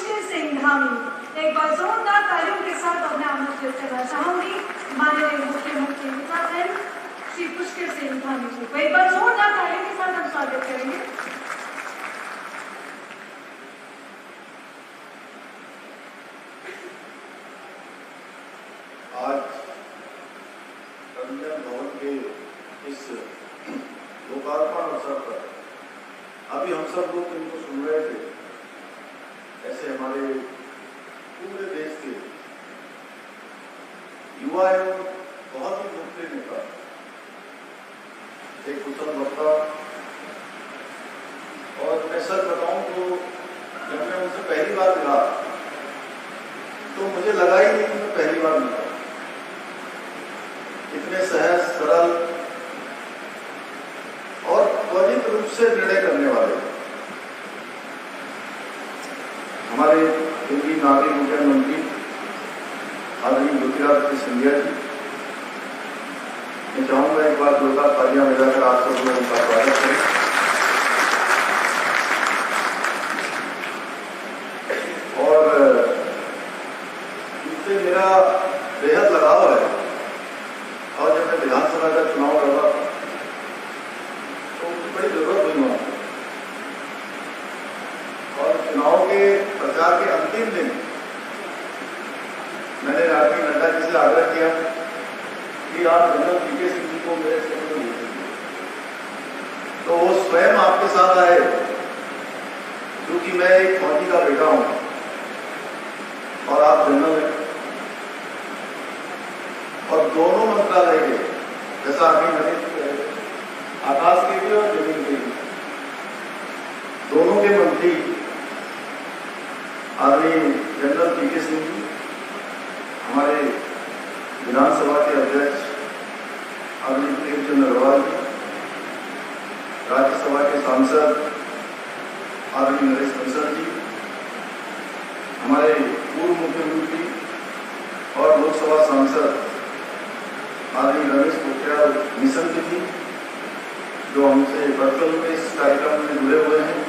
पुष्कर सिंह धामी। एक बार जोरदार तालियों के साथ अपने आमंत्रित करना चाहूंगी माननीय मुख्यमंत्री उत्तराखंड श्री पुष्कर सिंह धामी जी को। एक बार जोरदार तालियों के साथ हम स्वागत करेंगे। आज रंजन भवन के इस लोकार्पण अवसर पर अभी हम सब लोग इनको सुन रहे थे, ऐसे हमारे पूरे देश के युवा एवं बहुत ही लोकप्रिय नेता, एक कुशल वक्ता, और मैं सच बताऊं तो जब मैं उनसे पहली बार मिला तो मुझे लगा ही नहीं कि मैं पहली बार मिला। इतने सहज सरल और त्वरित रूप से निर्णय करने वाले हमारे केंद्रीय नागरिक उड्डयन मंत्री आदरणीय ज्योतिरादित्य सिंधिया जी, मैं चाहूंगा एक बार जोरदार तालियां बजाकर आप सब लोग उनका स्वागत करें। और इससे मेरा बेहद लगाव है, और जब मैं विधानसभा का चुनाव लड़ा तो बड़ी जरूरत हुई वहां, और चुनाव के प्रचार के अंतिम दिन मैंने राष्ट्रीय नड्डा जी से आग्रह किया कि आप जनरल वीके सिंह जी को मेरे क्षेत्र में भेज दीजिए, तो वो स्वयं आपके साथ आए, क्योंकि मैं एक फौजी का बेटा हूं और आप जनरल हैं, और दोनों मंत्रालय के, जैसा अभी आकाश के भी और जमीन के भी, दोनों के मंत्री आदरणीय जनरल वीके सिंह जी, हमारे विधानसभा के अध्यक्ष आदरणीय प्रेमचंद अग्रवाल जी, राज्यसभा के सांसद आदरणीय नरेश बंसल जी, हमारे पूर्व मुख्यमंत्री और लोकसभा सांसद आदरणीय रमेश पोखरियाल निशंक जी, जो हमसे वर्चुअल में इस कार्यक्रम में जुड़े हुए हैं,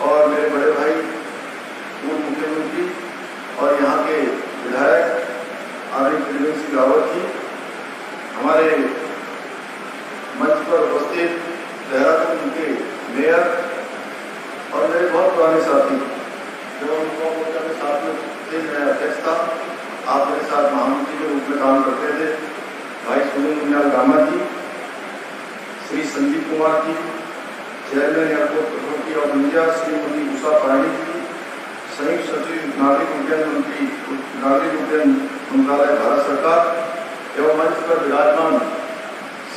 और मेरे बड़े भाई पूर्व मुख्यमंत्री और यहाँ के विधायक आदरणीय त्रिवेंद्र सिंह रावत जी, हमारे मंच पर उपस्थित देहरादून के मेयर और मेरे बहुत पुराने साथी, जब हम मोर्चा में साथ में थे, मैं अध्यक्ष था, आप मेरे साथ महामंत्री के रूप में काम करते थे, भाई Sunil Uniyal Gama ji, Shri Sanjeev Kumar ji, chairman airport authority of India Shrimati Usha Pani ji, संयुक्त सचिव नागरिक उड्डयन मंत्रालय भारत सरकार, एवं मंच पर विराजमान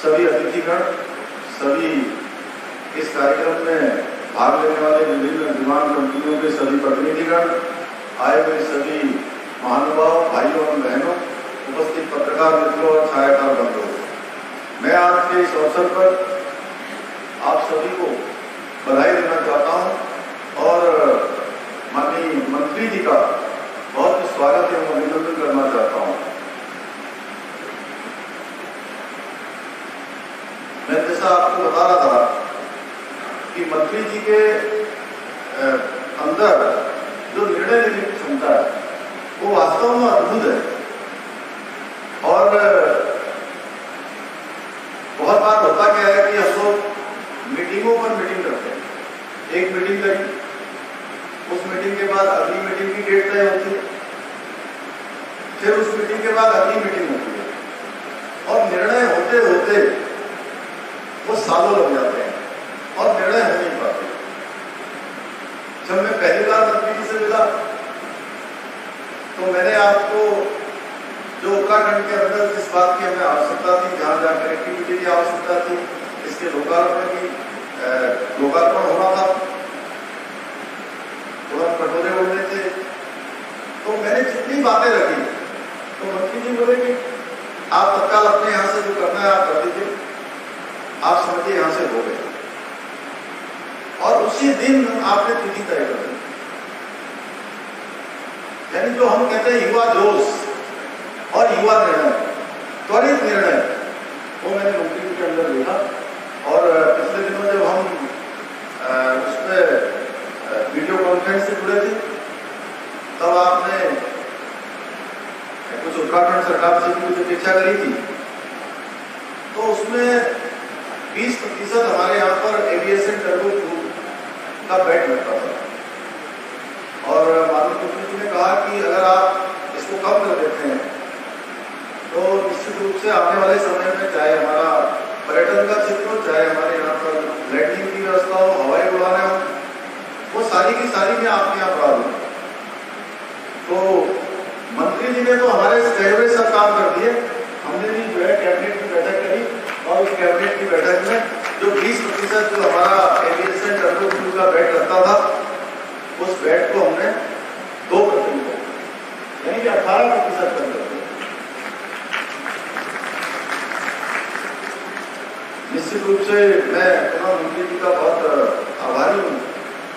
सभी अतिथिगण, सभी इस कार्यक्रम में भाग लेने वाले विभिन्न विमान कंपनियों के सभी प्रतिनिधिगण, आए हुए सभी महानुभाव भाइयों और बहनों, उपस्थित पत्रकार मित्रों और छायाकार बंधुओं, मैं आज के इस अवसर पर आप सभी को बधाई देना चाहता हूं और माननीय मंत्री जी का बहुत स्वागत एवं अभिनंदन करना चाहता हूं। मैं जैसा आपको बता रहा था कि मंत्री जी के अंदर जो निर्णय लेने की क्षमता है वो वास्तव में अद्भुत है, और बहुत बार होता क्या है कि हम लोग मीटिंगों पर मीटिंग करते हैं, एक मीटिंग करी, उस मीटिंग के बाद अगली मीटिंग की डेट तय होती है, फिर उस मीटिंग के बाद अगली मीटिंग होती है, और निर्णय होते होते वो सालों लग जाते हैं और निर्णय हो नहीं पाते। जब मैं पहली बार मंत्री जी से मिला तो मैंने आपको जो उत्तराखंड के अंदर जिस बात की हमें आवश्यकता थी, जहां जहां कनेक्टिविटी की आवश्यकता थी, इसके लोकार्पण होना था, थोड़ा कटोरे उड़ने थे, तो मैंने जितनी बातें रखी तो मंत्री जी बोले कि आप तत्काल अपने यहाँ से जो करना है आप कर दीजिए, आप समझिए यहाँ से हो गए, और उसी दिन आपने तिथि तय कर दी। यानी जो हम कहते हैं युवा जोश और युवा निर्णय, त्वरित निर्णय, वो मैंने मंत्री जी के अंदर देखा। और पिछले दिनों जब हम उस पर वीडियो कॉन्फ्रेंस से जुड़े थे करी थी तो उसमें 20% हमारे यहाँ पर एविएशन टर्बो फ्यूल का बेड लगता था। और माननीय मुख्यमंत्री ने कहा कि अगर आप इसको कम कर देते हैं तो निश्चित रूप से आने वाले समय में चाहे हमारा पर्यटन का क्षेत्र हो, चाहे हमारे यहाँ पर लैंडिंग की व्यवस्था हो, हवाई उड़ाने हो, वो सारी की सारी मैं आपके यहाँ बढ़ा दूँ। तो मंत्री जी ने तो हमारे कहे हुए सब काम कर दिए। हमने भी जो है कैबिनेट की बैठक करी और उस कैबिनेट की बैठक में जो 20% जो हमारा एविएशन टर्बो फ्यूल का बेड लगता था उस बेड को हमने 2% यानी कि 18% कर दिया। निश्चित रूप से मैं प्रधानमंत्री जी का बहुत आभारी हूँ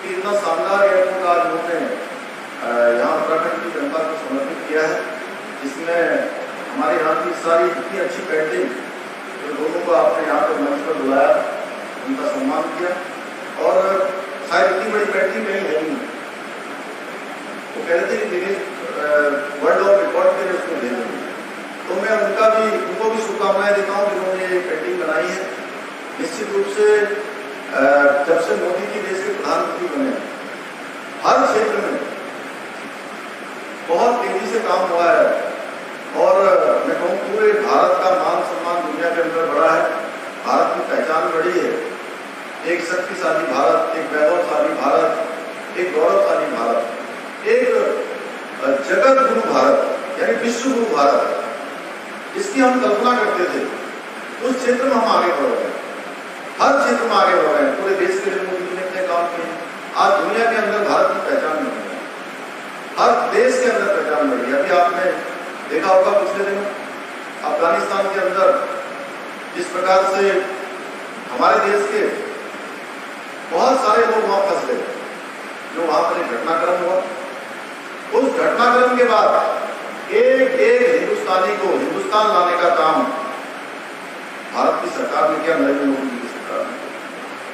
कि इतना शानदार एयरपोर्ट आज उन्होंने यहाँ उत्तराखंड की जनता को समर्पित किया है, जिसमें हमारे यहाँ की सारी इतनी अच्छी पेंटिंग जो लोगों को आपने यहाँ पर मंच पर बुलाया, उनका सम्मान किया। और शायद इतनी बड़ी पेंटिंग कहीं है नहीं, वो कह रहे थे कि वर्ल्ड ऑफ रिकॉर्ड के लिए उसको दे देंगे। तो मैं उनको भी शुभकामनाएं देता हूँ जिन्होंने ये पेंटिंग बनाई है। निश्चित रूप से जब से मोदी जी देश के प्रधानमंत्री बने हर क्षेत्र में बहुत तेजी से काम हुआ है और मैं कहूँ पूरे भारत का मान सम्मान दुनिया के अंदर बढ़ा है। भारत की पहचान बढ़ी है, एक शक्तिशाली भारत, एक वैभवशाली भारत, एक गौरवशाली भारत, एक जगत गुरु भारत यानी विश्व गुरु भारत, जिसकी हम कल्पना करते थे उस क्षेत्र में हम आगे बढ़ रहे हैं, हर क्षेत्र में आगे बढ़ रहे हैं। पूरे देश के लिए मोदी जी ने अपने काम किए। आज दुनिया के अंदर भारत की पहचान बढ़ रही है, हर देश के अंदर पहचान बढ़ रही है। अभी आपने देखा होगा पिछले दिनों अफगानिस्तान के अंदर जिस प्रकार से हमारे देश के बहुत सारे लोग वहां फंस गए, जो वहां पर एक घटनाक्रम हुआ। उस घटनाक्रम के बाद एक हिंदुस्तानी को हिंदुस्तान लाने का काम भारत की सरकार ने किया, नरेंद्र मोदी की सरकार ने।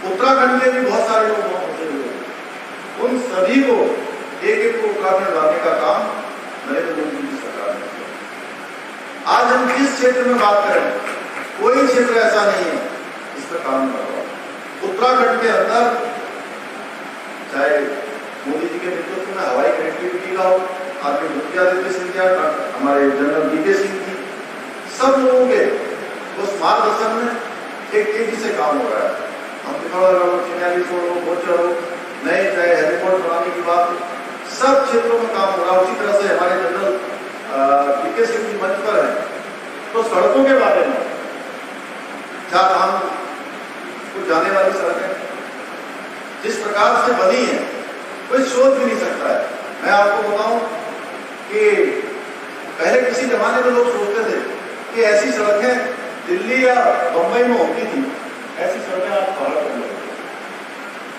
उत्तराखंड के भी बहुत सारे लोग वहां फंसे हुए, उन सभी को एक को उत्तराखंड लाने का काम नरेंद्र मोदी की सरकार ने किया। आज हम जिस क्षेत्र में बात करें, कोई क्षेत्र ऐसा नहीं है इस पर काम कर रहा है। उत्तराखंड के अंदर चाहे मोदी जी के नेतृत्व में हवाई कनेक्टिविटी का हो, आदमी ज्योतिरादित्य सिंधिया, हमारे जनरल वीके सिंह जी, सब लोगों के उस मार्गदर्शन में एक तेजी से काम हो रहा है। हम पिथौरागढ़ हो, चिन्यालीस हो, गोचर हो, नए चाहे हेलीपोर्ट बनाने की बात, सब क्षेत्रों में काम हो रहा है। उसी तरह से हमारे जनरल वीके सिंह जी मंच पर है तो सड़कों के बारे में, चार को जाने वाली सड़कें जिस प्रकार से बनी है कोई सोच भी नहीं सकता है। मैं आपको बताऊं कि पहले किसी जमाने में लोग सोचते थे कि ऐसी सड़कें दिल्ली या बंबई में होती थी, ऐसी सड़कें आज भारत में होती हैं।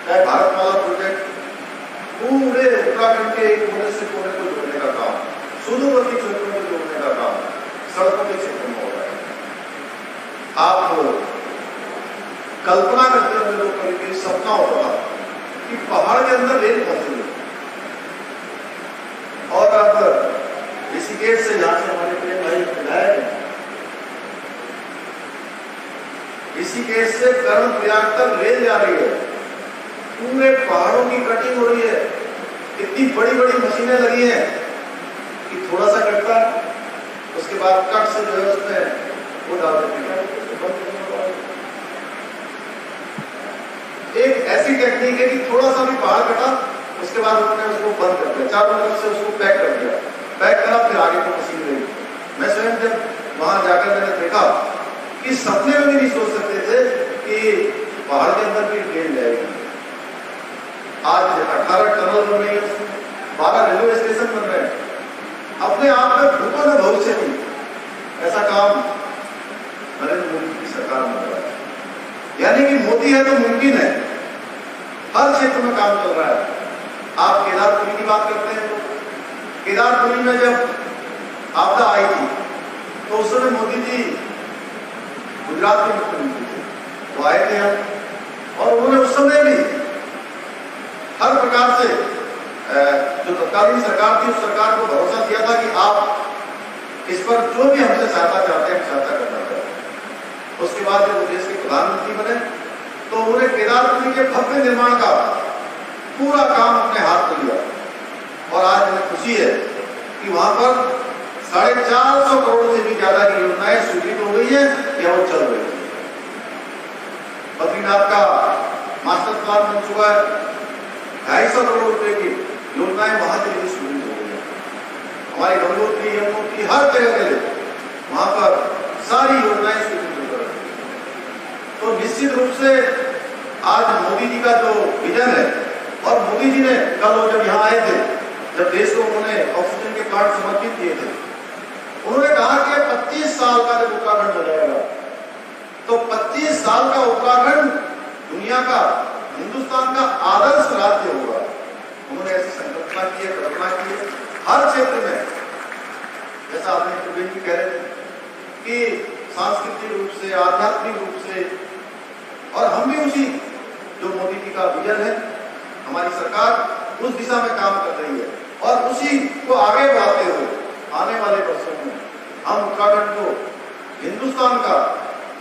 चाहे भारतमाला प्रोजेक्ट पूरे उत्तराखंड के एक कोने से कोने को जोड़ने का काम, सुदूरवर्ती क्षेत्रों को जोड़ने का काम सड़कों के क्षेत्र में हो रहा है। आप कल्पना करते हुए लोग कभी सपना होता था कि पहाड़ के अंदर रेल पहुंचेगी, और अब ऋषिकेश से यहाँ से हमारे प्रिय भाई विधायक हैं, ऋषिकेश से कर्णप्रयाग तक रेल जा रही है, पूरे पहाड़ों की कटिंग हो रही है, इतनी बड़ी बड़ी मशीनें लगी हैं कि थोड़ा सा कटता उसके बाद कट से जो है उसमें वो डाल देते हैं। एक ऐसी टेक्निक है कि थोड़ा सा भी पहाड़ कटा उसके बाद उन्होंने उसको बंद कर दिया, चारों तरफ से उसको पैक कर दिया, पैक करा फिर आगे को मशीन गई। मैं स्वयं जब वहां जाकर मैंने देखा कि सपने में भी नहीं सोच सकते थे कि पहाड़ के अंदर भी ट्रेन जाएगी। आज 18 टनल बन रही है, 12 रेलवे स्टेशन बन रहे हैं। अपने आप में भूतों में भविष्य नहीं, ऐसा काम नरेंद्र मोदी की सरकार में हो रहा है। यानी कि मोदी है तो मुमकिन है, हर क्षेत्र में काम चल रहा है। आप केदारपुरी की बात करते हैं तो केदारपुरी में जब आपदा आई थी तो उस समय मोदी जी गुजरात के मुख्यमंत्री थे, वो आए थे हम, और उन्होंने उस समय भी हर प्रकार से जो तत्कालीन सरकार थी उस सरकार को भरोसा दिया था कि आप इस पर जो भी हमसे सहायता चाहते हैं सहायता करना चाहते हैं। उसके बाद जब वो देश के प्रधानमंत्री बने तो उन्होंने केदारपुरी के भव्य निर्माण का पूरा काम अपने हाथ में लिया और आज हमें खुशी है कि वहां पर 450 करोड़ से भी ज्यादा की योजनाएं स्वीकृत हो गई है या वो चल रही है। बद्रीनाथ का मास्टर प्लान बन चुका है, 250 करोड़ रुपए की योजनाएं वहां के लिए स्वीकृत हो गई है। हमारी गंगोत्री यमुनोत्री हर जगह के लिए वहां पर सारी योजनाएं स्वीकृत हो गई। तो निश्चित रूप से आज मोदी जी का जो विजन है, और मोदी जी ने कल वो जब यहाँ आए थे, जब देश को उन्होंने ऑक्सीजन के प्लांट समर्पित किए थे, उन्होंने कहा कि 25 साल का जब उत्तराखंड हो जाएगा तो 25 साल का उत्तराखंड दुनिया का, हिंदुस्तान का आदर्श राज्य होगा। उन्होंने ऐसी संकल्पना की है, कल्पना की है हर क्षेत्र में। जैसा आपने प्रवीण जी कह रहे थे कि सांस्कृतिक रूप से, आध्यात्मिक रूप से, और हम भी उसी जो मोदी जी का विजन है, हमारी सरकार उस दिशा में काम कर रही है और उसी को आगे बढ़ाते हुए आने वाले वर्षों में हम उत्तराखंड को हिंदुस्तान का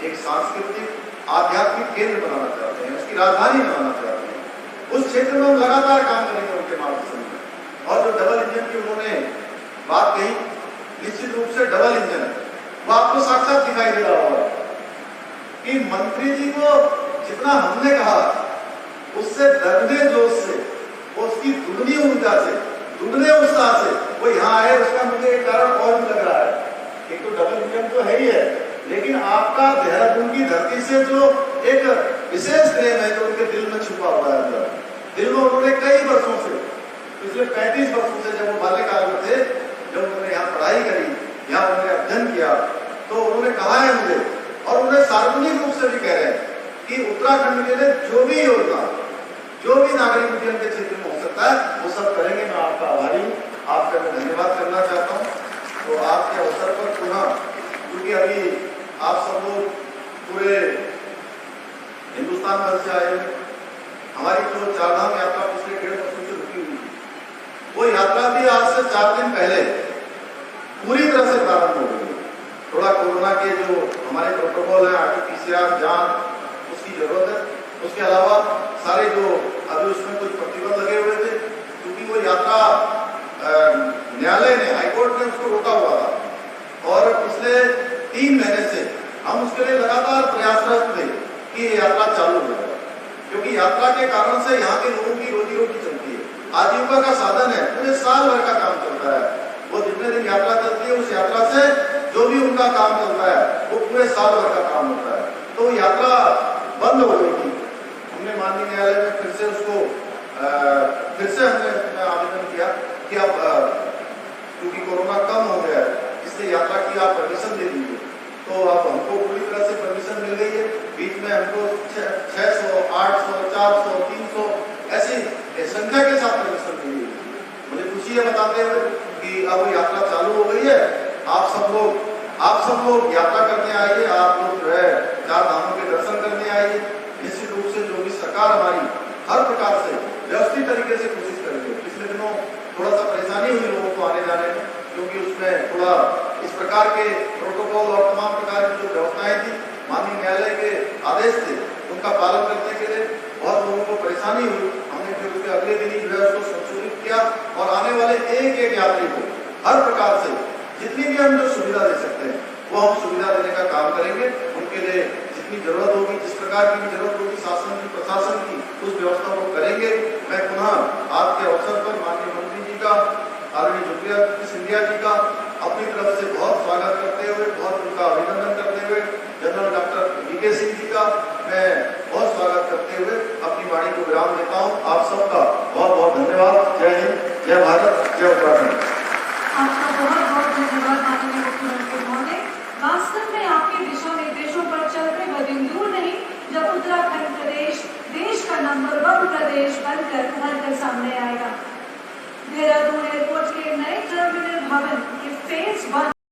एक सांस्कृतिक आध्यात्मिक केंद्र बनाना चाहते हैं, उसकी राजधानी बनाना चाहते हैं। उस क्षेत्र में हम लगातार काम करेंगे उनके मार्गदर्शन में। और जो डबल इंजन की उन्होंने बात कही, निश्चित रूप से डबल इंजन है, वो आपको साक्षात दिखाई दे रहा होगा कि मंत्री जी को जितना हमने कहा उससे दगने जोश से, उसकी दुगनी ऊर्जा से, दुगने उत्साह से वो यहाँ आए। उसका मुझे एक कारण और भी लग रहा है, एक तो डबल इंजन तो है ही है, लेकिन आपका देहरादून की धरती से जो एक विशेष प्रेम है जो उनके दिल में छुपा हुआ है अंदर। दिल में उन्होंने कई वर्षों से, पिछले 35 वर्षों से, जब वो बाल्यकाल में थे, जब उन्होंने यहाँ पढ़ाई करी, यहाँ उन्होंने अध्ययन किया, तो उन्होंने कहा है मुझे, और उन्हें सार्वजनिक रूप से भी कह रहे हैं कि उत्तराखंड के लिए जो भी योजना, जो भी नागरिक उद्यम के क्षेत्र में हो सकता है वो सब करेंगे। मैं आपका आभारी हूँ, आपका मैं धन्यवाद करना चाहता हूँ। तो आपके अवसर पर पुनः, क्योंकि अभी आप सब लोग पूरे हिंदुस्तान भर से आए हैं, हमारी जो चारधाम यात्रा पिछले 1.5 वर्षों से रुकी हुई, वो यात्रा भी आज से 4 दिन पहले पूरी तरह से प्रारंभ हो गई। थोड़ा कोरोना के जो हमारे प्रोटोकॉल है, RT-PCR जांच, उसकी जरूरत है। उसके अलावा सारे जो अभी उसमें कुछ प्रतिबंध लगे हुए थे, क्योंकि वो यात्रा न्यायालय ने, हाईकोर्ट ने उसको रोका हुआ था और पिछले 3 महीने से हम उसके लिए लगातार प्रयासरत थे कि ये यात्रा चालू हो जाए, क्योंकि यात्रा के कारण से यहाँ के लोगों की रोजी रोटी चलती है, आजीविका का साधन है, पूरे साल भर का काम चलता है। वो जितने दिन यात्रा चलती है, उस यात्रा से जो भी उनका काम चलता है वो पूरे साल भर का काम होता है। तो यात्रा बंद हो गई थी। हमने माननीय न्यायालय में फिर से उसको हमने आवेदन किया कि अब क्योंकि कोरोना कम हो गया है, इसलिए यात्रा की आप परमिशन दे दीजिए। तो अब हमको पूरी तरह से परमिशन मिल गई है। बीच में हमको 600, 800, 400, 300 ऐसी संख्या के साथ परमिशन मिली है। मुझे खुशी है बताते हुए कि अब यात्रा चालू हो गई है। आप सब लोग यात्रा करने आइए, आप लोग जो है 4 धामों के दर्शन करने आइए। निश्चित रूप से जो भी सरकार हमारी हर प्रकार से व्यवस्थित तरीके से कोशिश करेंगे। पिछले दिनों थोड़ा सा परेशानी हुई लोगों को आने जाने में, क्योंकि उसमें थोड़ा इस प्रकार के प्रोटोकॉल और तमाम प्रकार की जो व्यवस्थाएं थी, माननीय न्यायालय के आदेश थे, उनका पालन करने के लिए बहुत लोगों को परेशानी हुई। हमने फिर उसके अगले दिन ही जो है उसको संशोधित किया और आने वाले एक यात्री को हर प्रकार से जितनी भी हम जो सुविधा दे सकते हैं वो हम सुविधा देने का काम करेंगे। उनके लिए जितनी जरूरत होगी, जिस प्रकार की भी जरूरत होगी शासन की, प्रशासन की, उस व्यवस्था को करेंगे। मैं पुनः आपके अवसर पर माननीय मंत्री जी का, आदरणीय ज्योतिरादित्य सिंधिया जी का अपनी तरफ से बहुत स्वागत करते हुए, बहुत उनका अभिनंदन करते हुए, general doctor VK Singh ji का मैं बहुत स्वागत करते हुए अपनी वाणी को विराम देता हूँ। आप सबका बहुत बहुत धन्यवाद। जय हिंद, जय भारत, जय उत्तराखंड। आपका बहुत बहुत धन्यवाद माननीय मुख्यमंत्री महोदय। वास्तव में आपके दिशा निर्देशों पर चलते हुए दिन दूर नहीं जब उत्तराखंड प्रदेश देश का नंबर 1 प्रदेश बनकर उभर कर सामने आएगा। देहरादून एयरपोर्ट के नए टर्मिनल भवन के फेज 1